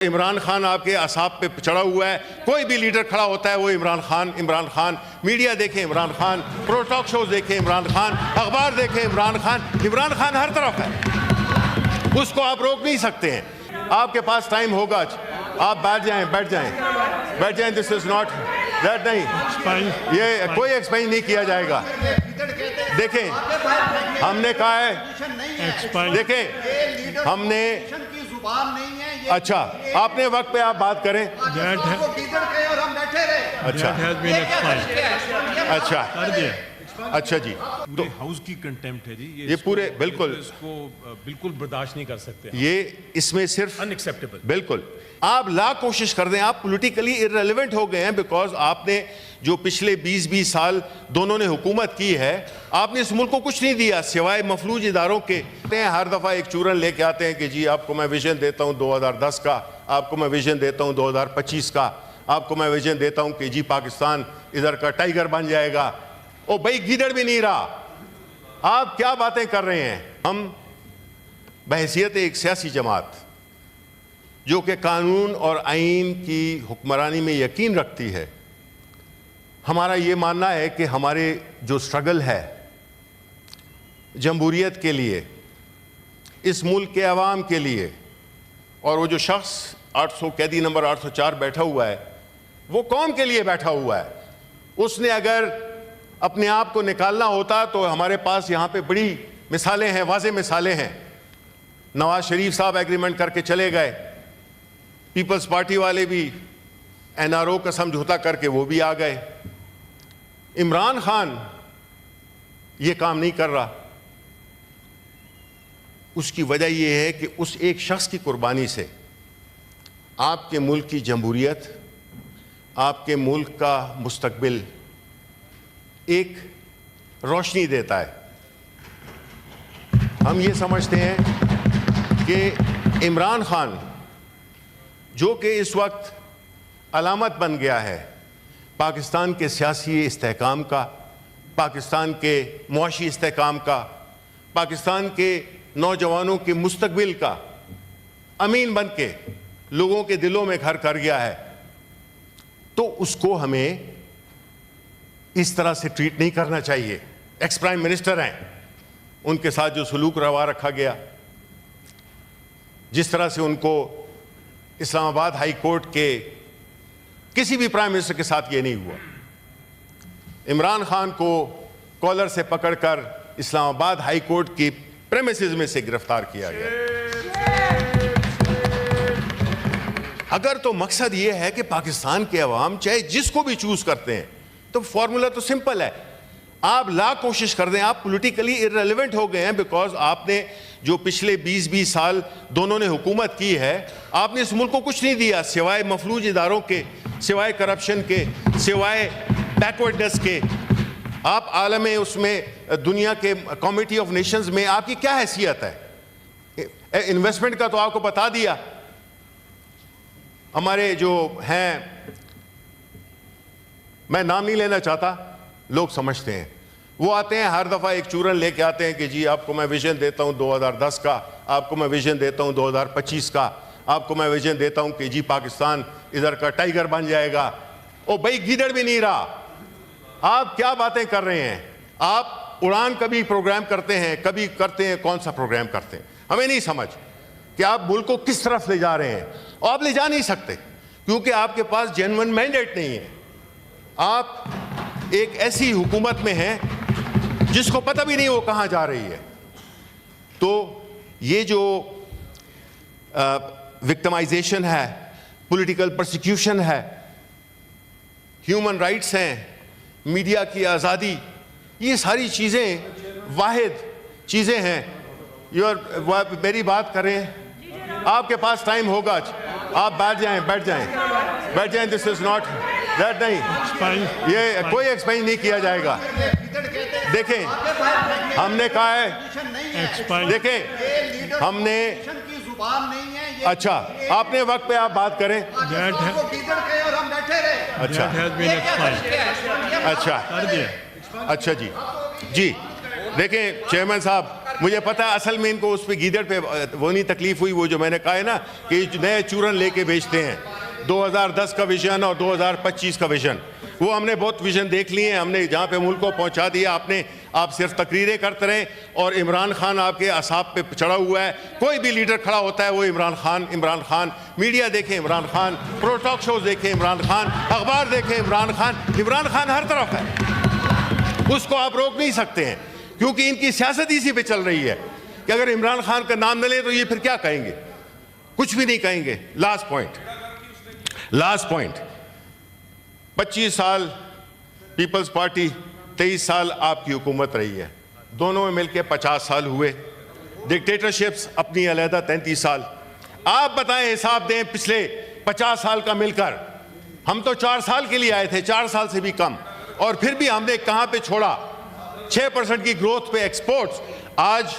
इमरान खान आपके असाब पे चढ़ा हुआ है। कोई भी लीडर खड़ा होता है वो इमरान खान। मीडिया देखें Imran Khan, pro talk shows देखें इमरान खान, अखबार देखें इमरान खान हर तरफ है, उसको आप रोक नहीं सकते हैं। आपके पास टाइम होगा, आप बैठ जाएं। दिस इज नॉट दैट, नहीं, ये कोई एक्सप्लेन नहीं किया जाएगा। देखें, हमने कहा है, देखें हमने, अच्छा आपने वक्त पे आप बात करें। अच्छा जी, तो हाउस की कंटेम्प्ट है जी, ये पूरे बिल्कुल इसको बिल्कुल बर्दाश्त नहीं कर सकते। ये इसमें सिर्फ अनएक्सेप्टेबल। बिल्कुल आप लाख कोशिश कर दें, आप पॉलिटिकली इररिलेवेंट हो गए हैं, बिकॉज आपने जो पिछले 20 साल दोनों ने हुकूमत की है, आपने इस मुल्क को कुछ नहीं दिया सिवाय मफलूज इदारों के। हर दफ़ा एक चूरन लेके आते हैं कि जी आपको मैं विजन देता हूँ 2010 का, आपको मैं विजन देता हूँ 2025 का, आपको मैं विजन देता हूँ कि जी पाकिस्तान इधर का टाइगर बन जाएगा। ओ भाई गीदड़ भी नहीं रहा, आप क्या बातें कर रहे हैं। हम बहैसियत एक सियासी जमात जो कि कानून और आइन की हुक्मरानी में यकीन रखती है, हमारा ये मानना है कि हमारे जो स्ट्रगल है जमहूरियत के लिए, इस मुल्क के अवाम के लिए, और वो जो शख्स 800 कैदी नंबर 804 बैठा हुआ है वो कौम के लिए बैठा हुआ है। उसने अगर अपने आप को निकालना होता तो हमारे पास यहाँ पे बड़ी मिसालें हैं, वाज़ेह मिसालें हैं। नवाज शरीफ साहब एग्रीमेंट करके चले गए, पीपल्स पार्टी वाले भी NRO का समझौता करके वो भी आ गए। इमरान खान ये काम नहीं कर रहा। उसकी वजह यह है कि उस एक शख्स की कुर्बानी से आपके मुल्क की जमहूरियत, आपके मुल्क का मुस्तकबिल एक रोशनी देता है। हम ये समझते हैं कि इमरान खान जो कि इस वक्त अलामत बन गया है पाकिस्तान के सियासी इस्तेहकाम का, पाकिस्तान के मुआशी इस्तेहकाम का, पाकिस्तान के नौजवानों के मुस्तकबिल का अमीन बन के लोगों के दिलों में घर कर गया है, तो उसको हमें इस तरह से ट्रीट नहीं करना चाहिए। एक्स प्राइम मिनिस्टर हैं, उनके साथ जो सलूक रवा रखा गया, जिस तरह से उनको इस्लामाबाद हाई कोर्ट के किसी भी प्राइम मिनिस्टर के साथ ये नहीं हुआ। इमरान खान को कॉलर से पकड़कर इस्लामाबाद हाई कोर्ट की प्रेमिसेस में से गिरफ्तार किया गया। अगर तो मकसद ये है कि पाकिस्तान के अवाम चाहे जिसको भी चूज करते हैं, तो फॉर्मूला तो सिंपल है। आप लाख कोशिश कर दें, आप पॉलिटिकली इररिलेवेंट हो गए हैं, बिकॉज आपने जो पिछले 20 साल दोनों ने हुकूमत की है, आपने इस मुल्क को कुछ नहीं दिया सिवाय मफलूज इदारों के, सिवाय करप्शन के, सिवाय बैकवर्डनेस के। आप आलम उसमें दुनिया के कमिटी ऑफ नेशंस में आपकी क्या हैसियत है। इन्वेस्टमेंट का तो आपको बता दिया। हमारे जो हैं, मैं नाम नहीं लेना चाहता, लोग समझते हैं, वो आते हैं हर दफ़ा एक चूरन लेके आते हैं कि जी आपको मैं विजन देता हूँ 2010 का, आपको मैं विजन देता हूँ 2025 का, आपको मैं विजन देता हूँ कि जी पाकिस्तान इधर का टाइगर बन जाएगा। ओ भाई गीदड़ भी नहीं रहा, आप क्या बातें कर रहे हैं। आप उड़ान कभी प्रोग्राम करते हैं, कभी करते हैं, कौन सा प्रोग्राम करते हैं, हमें नहीं समझ कि आप मुल्क को किस तरफ ले जा रहे हैं। और आप ले जा नहीं सकते क्योंकि आपके पास जेन्युइन मैंडेट नहीं है। आप एक ऐसी हुकूमत में हैं जिसको पता भी नहीं वो कहां जा रही है। तो ये जो विक्टिमाइजेशन है, पॉलिटिकल प्रोसिक्यूशन है, ह्यूमन राइट्स हैं, मीडिया की आज़ादी, ये सारी चीज़ें वाहिद चीज़ें हैं। मेरी बात करें, आपके पास टाइम होगा, आप बैठ जाएं। दिस इज नॉट दैट, नहीं, ये कोई एक्सप्लेन नहीं किया जाएगा। देखें, हमने कहा है, देखें हमने, अच्छा आपने वक्त पे आप बात करें। अच्छा जी, देखें चेयरमैन साहब, मुझे पता है असल में इनको उस पे गीदड़ पे वो नहीं तकलीफ हुई, वो जो मैंने कहा है ना कि नए चूरन लेके बेचते हैं, 2010 का विजन और 2025 का विजन, वो हमने बहुत विजन देख लिए हैं, हमने जहाँ पे मुल्क को पहुँचा दिया। आप सिर्फ तकरीरें करते रहें और इमरान खान आपके असाब पे चढ़ा हुआ है। कोई भी लीडर खड़ा होता है वो इमरान खान, मीडिया देखें Imran Khan, pro talk shows देखें इमरान खान, अखबार देखें इमरान खान हर तरफ है, उसको आप रोक नहीं सकते हैं क्योंकि इनकी सियासत इसी पे चल रही है कि अगर इमरान खान का नाम न ले तो ये फिर क्या कहेंगे, कुछ भी नहीं कहेंगे। लास्ट पॉइंट 25 साल पीपल्स पार्टी, 23 साल आपकी हुकूमत रही है, दोनों में मिलकर 50 साल हुए, डिक्टेटरशिप्स अपनी अलहदा 33 साल। आप बताएं, हिसाब दें पिछले 50 साल का मिलकर। हम तो 4 साल के लिए आए थे, 4 साल से भी कम, और फिर भी हमने कहां पे छोड़ा? 6% की ग्रोथ पे एक्सपोर्ट्स। आज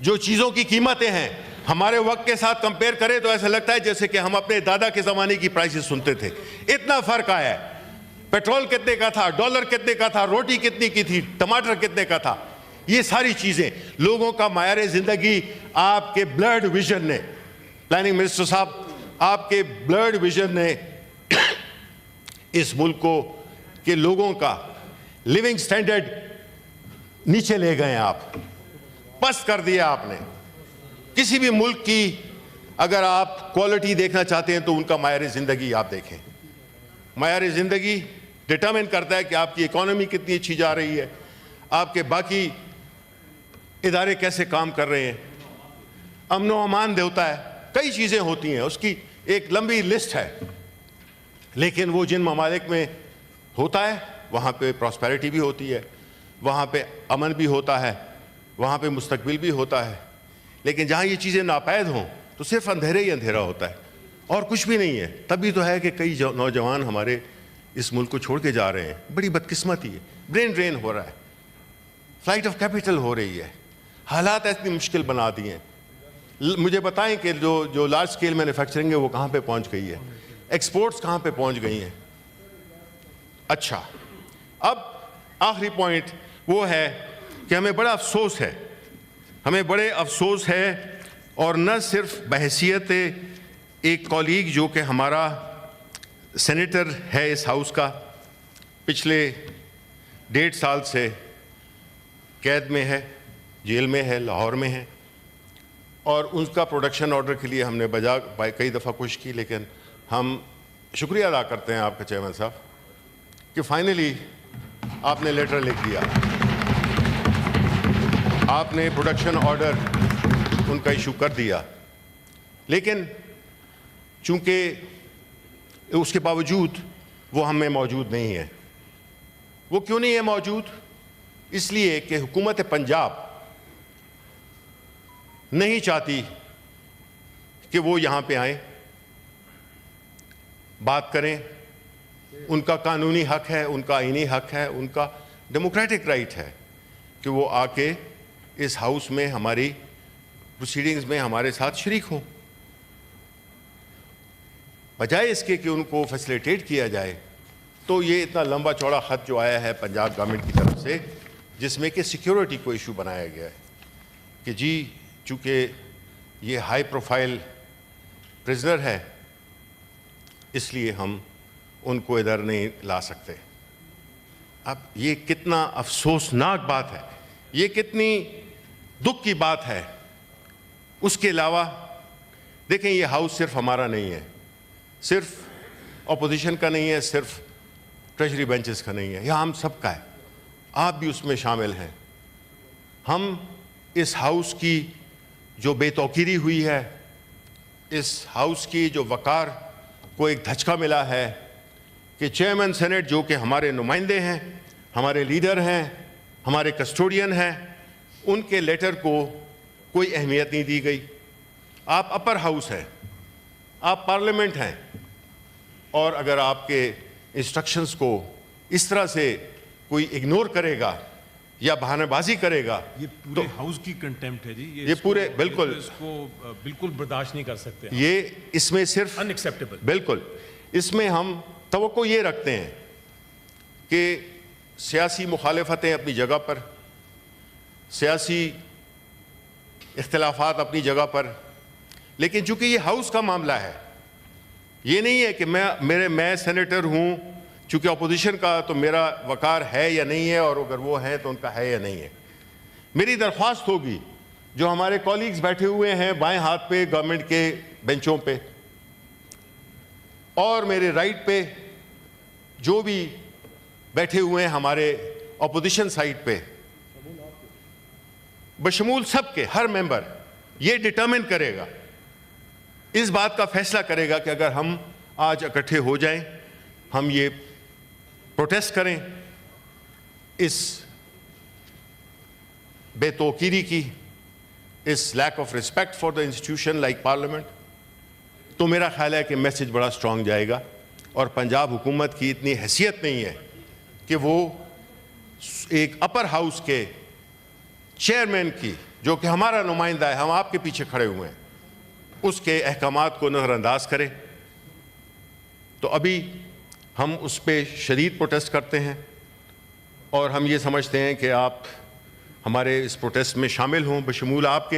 जो चीजों की कीमतें हैं हमारे वक्त के साथ कंपेयर करें तो ऐसा लगता है जैसे कि हम अपने दादा के जमाने की प्राइसेस सुनते थे, इतना फर्क आया है। पेट्रोल कितने का था, डॉलर कितने का था, रोटी कितनी की थी, टमाटर कितने का था, ये सारी चीजें, लोगों का मायार जिंदगी आपके ब्लड विजन ने, प्लानिंग मिनिस्टर साहब, आपके ब्लड विजन ने इस मुल्क को के लोगों का लिविंग स्टैंडर्ड नीचे ले गए। आप पस्त कर दिया आपने। किसी भी मुल्क की अगर आप क्वालिटी देखना चाहते हैं तो उनका मायार जिंदगी आप देखें। मायार जिंदगी डिटरमिन करता है कि आपकी इकोनॉमी कितनी अच्छी जा रही है, आपके बाकी इदारे कैसे काम कर रहे हैं, अमन व अमान देता है, कई चीज़ें होती हैं, उसकी एक लंबी लिस्ट है। लेकिन वो जिन ममालिक में होता है वहाँ पे प्रॉस्पेरिटी भी होती है, वहाँ पे अमन भी होता है, वहाँ पे मुस्तकबिल भी होता है। लेकिन जहाँ ये चीज़ें नापैद हों तो सिर्फ अंधेरे ही अंधेरा होता है और कुछ भी नहीं है। तभी तो है कि कई नौजवान हमारे इस मुल्क को छोड़ के जा रहे हैं। बड़ी बदकिस्मती है, ब्रेन ड्रेन हो रहा है, फ्लाइट ऑफ कैपिटल हो रही है, हालात इतनी मुश्किल बना दिए हैं। मुझे बताएं कि जो लार्ज स्केल मैन्युफैक्चरिंग है वो कहाँ पे पहुँच गई है, एक्सपोर्ट्स कहाँ पे पहुँच गई हैं। अच्छा, अब आखिरी पॉइंट वो है कि हमें बड़ा अफसोस है, और न सिर्फ बहैसियत एक कॉलीग जो कि हमारा सेनेटर है इस हाउस का, पिछले 1.5 साल से कैद में है, जेल में है, लाहौर में है, और उसका प्रोडक्शन ऑर्डर के लिए हमने कई दफ़ा कोशिश की, लेकिन हम शुक्रिया अदा करते हैं आपका चेयरमैन साहब कि फाइनली आपने लेटर लिख दिया, आपने प्रोडक्शन ऑर्डर उनका इशू कर दिया। लेकिन चूंकि उसके बावजूद वो हम में मौजूद नहीं है। वो क्यों नहीं है मौजूद? इसलिए कि हुकूमत पंजाब नहीं चाहती कि वो यहाँ पे आए, बात करें। उनका कानूनी हक है, उनका आईनी हक है, उनका डेमोक्रेटिक राइट है कि वो आके इस हाउस में हमारी प्रोसीडिंग्स में हमारे साथ शरीक हों। बजाय इसके कि उनको फैसिलिटेट किया जाए, तो ये इतना लंबा चौड़ा ख़त जो आया है पंजाब गवर्नमेंट की तरफ से, जिसमें कि सिक्योरिटी को इशू बनाया गया है कि जी चूँकि ये हाई प्रोफाइल प्रिजनर है इसलिए हम उनको इधर नहीं ला सकते। अब ये कितना अफसोसनाक बात है, ये कितनी दुख की बात है। उसके अलावा देखें, ये हाउस सिर्फ हमारा नहीं है, सिर्फ अपोजिशन का नहीं है, सिर्फ ट्रेजरी बेंचेस का नहीं है, यह हम सब का है, आप भी उसमें शामिल हैं। हम इस हाउस की जो बेतौकीरी हुई है, इस हाउस की जो वकार को एक धचका मिला है कि चेयरमैन सेनेट जो कि हमारे नुमाइंदे हैं, हमारे लीडर हैं, हमारे कस्टोडियन हैं, उनके लेटर को कोई अहमियत नहीं दी गई। आप अपर हाउस हैं, आप पार्लियामेंट हैं, और अगर आपके इंस्ट्रक्शंस को इस तरह से कोई इग्नोर करेगा या बहानेबाजी करेगा, ये पूरे हाउस की कंटेम्प्ट है जी। ये पूरे बिल्कुल इसको बिल्कुल बर्दाश्त नहीं कर सकते। ये इसमें सिर्फ अनएक्सेप्टेबल। बिल्कुल इसमें हम तवक्को ये रखते हैं कि सियासी मुखालिफतें अपनी जगह पर, सियासी इख्तिलाफात अपनी जगह पर, लेकिन चूंकि ये हाउस का मामला है, ये नहीं है कि मैं सेनेटर हूँ, चूंकि अपोजिशन का तो मेरा वकार है या नहीं है, और अगर वो है तो उनका है या नहीं है। मेरी दरख्वास्त होगी जो हमारे कॉलीग्स बैठे हुए हैं बाएं हाथ पे गवर्नमेंट के बेंचों पे और मेरे राइट पे जो भी बैठे हुए हैं हमारे अपोजिशन साइड पे, बशमूल सबके हर मेंबर ये डिटरमिन करेगा, इस बात का फैसला करेगा कि अगर हम आज इकट्ठे हो जाएं, हम ये प्रोटेस्ट करें इस बेतौकीरी की, इस lack of respect for the institution like parliament, तो मेरा ख्याल है कि मैसेज बड़ा स्ट्रांग जाएगा। और पंजाब हुकूमत की इतनी हैसियत नहीं है कि वो एक अपर हाउस के चेयरमैन की, जो कि हमारा नुमाइंदा है, हम आपके पीछे खड़े हुए हैं, उसके अहकामात को नज़रअंदाज करें। तो अभी हम उस पर शदीद प्रोटेस्ट करते हैं और हम ये समझते हैं कि आप हमारे इस प्रोटेस्ट में शामिल हों, बशमूल आपके।